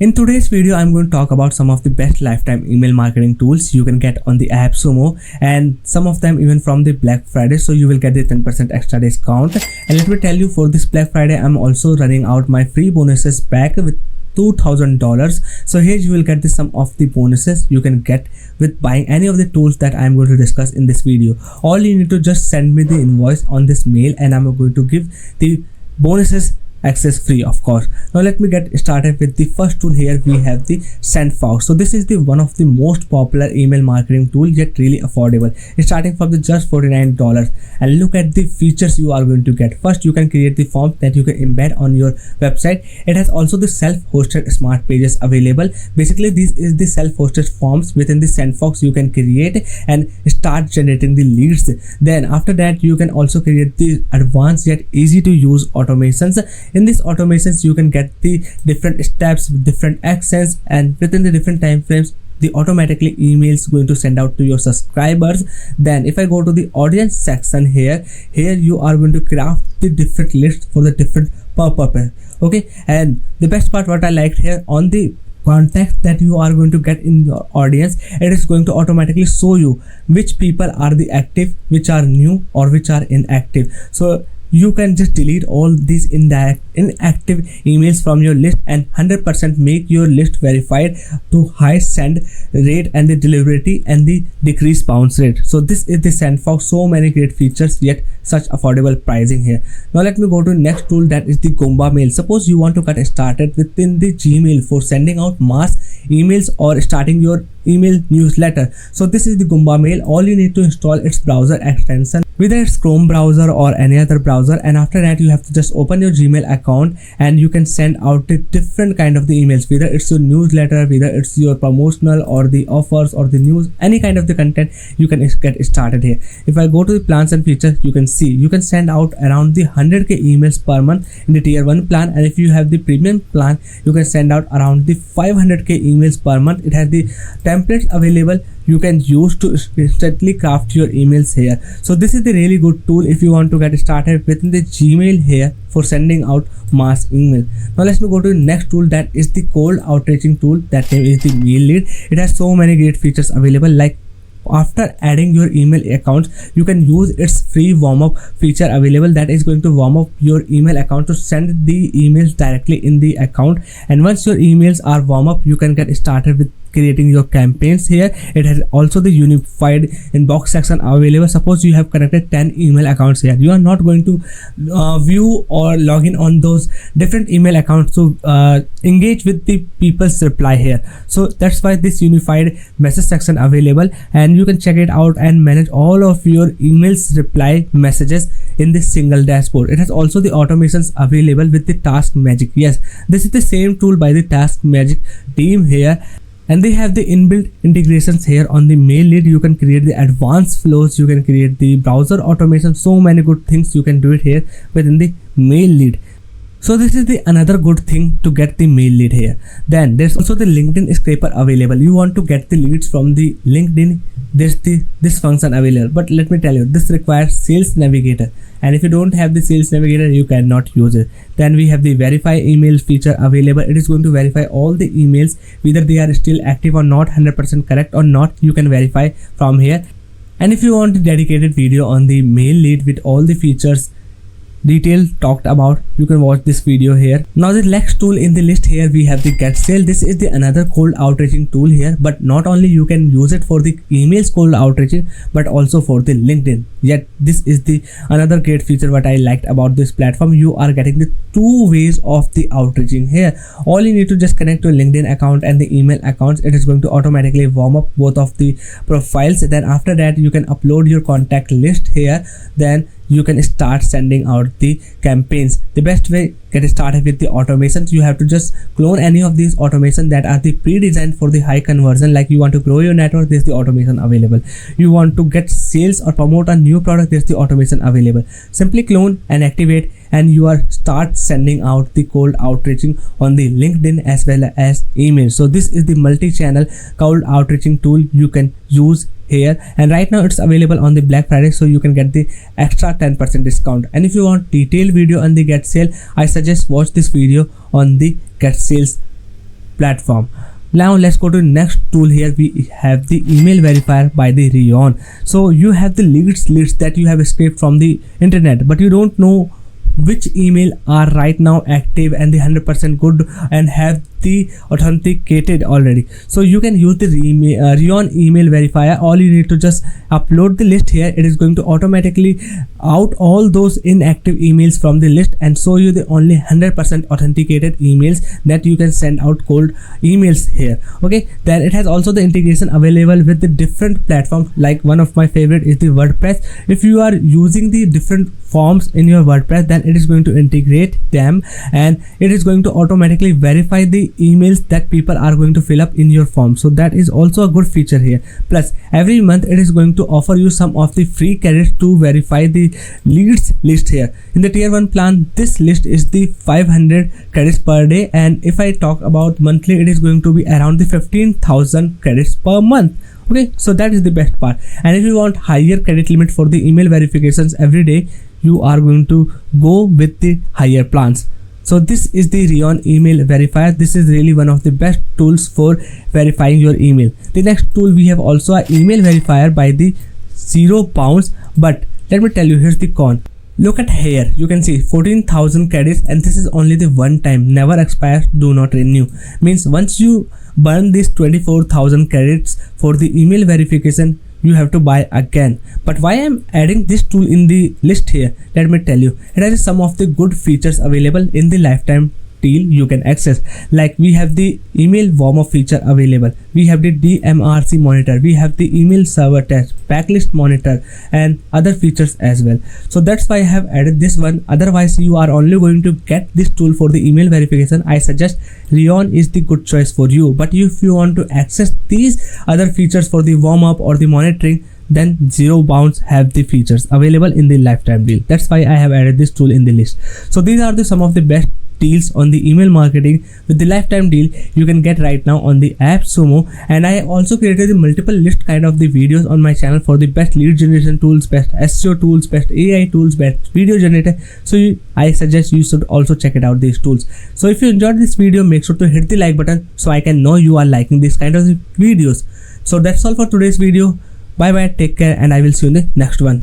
In today's video, I'm going to talk about some of the best lifetime email marketing tools you can get on the AppSumo, and some of them even from the Black Friday, so you will get the 10% extra discount. And let me tell you, for this Black Friday, I'm also running out my free bonuses pack with $2,000. So here you will get some of the bonuses you can get with buying any of the tools that I'm going to discuss in this video. All you need to just send me the invoice on this mail, and I'm going to give the bonuses access free, of course. Now let me get started with the first tool. Here we have the SendFox. So this is the one of the most popular email marketing tool, yet really affordable. It's starting from the just $49. And look at the features you are going to get. First, you can create the form that you can embed on your website. It has also the self-hosted smart pages available. Basically, this is the self-hosted forms within the SendFox you can create and start generating the leads. Then after that, you can also create the advanced yet easy to use automations. In these automations, you can get the different steps with different accents, and within the different time frames, the automatically emails going to send out to your subscribers. Then if I go to the audience section here you are going to craft the different lists for the different purpose. Okay, and the best part what I liked here, on the context that you are going to get in your audience, it is going to automatically show you which people are the active, which are new, or which are inactive. So you can just delete all these inactive emails from your list and 100% make your list verified to high send rate and the deliverability and the decreased bounce rate. So this is the SendFox. So many great features, yet such affordable pricing here. Now let me go to next tool, that is the Gumba Mail. Suppose you want to get started within the Gmail for sending out mass emails or starting your email newsletter. So this is the Gumba Mail. All you need to install its browser extension, whether it's Chrome browser or any other browser, and after that you have to just open your Gmail account and you can send out the different kind of the emails, whether it's your newsletter, whether it's your promotional or the offers or the news, any kind of the content you can get started here. If I go to the plans and features, you can see you can send out around the 100k emails per month in the tier 1 plan, and if you have the premium plan, you can send out around the 500k emails per month. It has the templates available you can use to instantly craft your emails here. So this is the really good tool if you want to get started within the Gmail here for sending out mass email. Now let's go to the next tool, that is the cold outreaching tool. That name is the Mail Lead. It has so many great features available, like after adding your email accounts, you can use its free warm-up feature available that is going to warm up your email account to send the emails directly in the account. And once your emails are warm up, you can get started with creating your campaigns here. It has also the unified inbox section available. Suppose you have connected 10 email accounts here, you are not going to view or log in on those different email accounts to engage with the people's reply here. So that's why this unified message section available, and you can check it out and manage all of your emails reply messages in this single dashboard. It has also the automations available with the Task Magic. Yes, this is the same tool by the Task Magic team here, and they have the inbuilt integrations here on the Mail Lead. You can create the advanced flows, you can create the browser automation, so many good things you can do it here within the Mail Lead. So this is the another good thing to get the Mail Lead here. Then there's also the LinkedIn scraper available. You want to get the leads from the LinkedIn, there's this function available, but let me tell you, this requires Sales Navigator, and if you don't have the Sales Navigator, you cannot use it. Then we have the Verify email feature available. It is going to verify all the emails, whether they are still active or not, 100% correct or not, you can verify from here. And if you want a dedicated video on the Mail Lead with all the features detail talked about, you can watch this video here. Now the next tool in the list here, we have the GetStil. This is the another cold outreaching tool here, but not only you can use it for the emails cold outreaching, but also for the LinkedIn. Yet this is the another great feature what I liked about this platform. You are getting the two ways of the outreaching here. All you need to just connect your LinkedIn account and the email accounts. It is going to automatically warm up both of the profiles. Then after that, you can upload your contact list here. Then you can start sending out the campaigns. The best way get started with the automations, you have to just clone any of these automations that are the pre-designed for the high conversion. Like you want to grow your network, there's the automation available. You want to get sales or promote a new product, there's the automation available. Simply clone and activate, and you are start sending out the cold outreaching on the LinkedIn as well as email. So this is the multi-channel cold outreaching tool you can use here, and right now it's available on the Black Friday, so you can get the extra 10% discount. And if you want detailed video on the GetStil, I suggest watch this video on the GetStil's platform. Now let's go to the next tool. Here we have the email verifier by the Reon. So you have the leads that you have escaped from the internet, but you don't know which email are right now active and the 100% good and have the authenticated already. So you can use the Reon email verifier. All you need to just upload the list here. It is going to automatically out all those inactive emails from the list and show you the only 100% authenticated emails that you can send out cold emails here. Okay, then it has also the integration available with the different platforms. Like one of my favorite is the WordPress. If you are using the different forms in your WordPress, then it is going to integrate them and it is going to automatically verify the emails that people are going to fill up in your form. So that is also a good feature here. Plus every month it is going to offer you some of the free credits to verify the leads list here. In the tier 1 plan, this list is the 500 credits per day, and if I talk about monthly, it is going to be around the 15,000 credits per month. Okay, so that is the best part. And if you want higher credit limit for the email verifications every day, you are going to go with the higher plans. So this is the Reon email verifier. This is really one of the best tools for verifying your email. The next tool, we have also an email verifier by the Zerobounce, but let me tell you, here's the con. Look at here, you can see 14,000 credits and this is only the one time, never expires, do not renew. Means once you burn these 24,000 credits for the email verification, you have to buy again. But why I'm adding this tool in the list here, let me tell you. It has some of the good features available in the lifetime deal you can access. Like we have the email warmup feature available, we have the DMRC monitor, we have the email server test, backlist monitor and other features as well. So that's why I have added this one. Otherwise you are only going to get this tool for the email verification. I suggest Reon is the good choice for you. But if you want to access these other features for the warm-up or the monitoring, then Zerobounce have the features available in the lifetime deal. That's why I have added this tool in the list. So these are some of the best deals on the email marketing with the lifetime deal you can get right now on the AppSumo. And I also created the multiple list kind of the videos on my channel for the best lead generation tools, best SEO tools, best AI tools, best video generator. So I suggest you should also check it out, these tools. So if you enjoyed this video, make sure to hit the like button so I can know you are liking this kind of videos. So that's all for today's video. Bye bye, take care, and I will see you in the next one.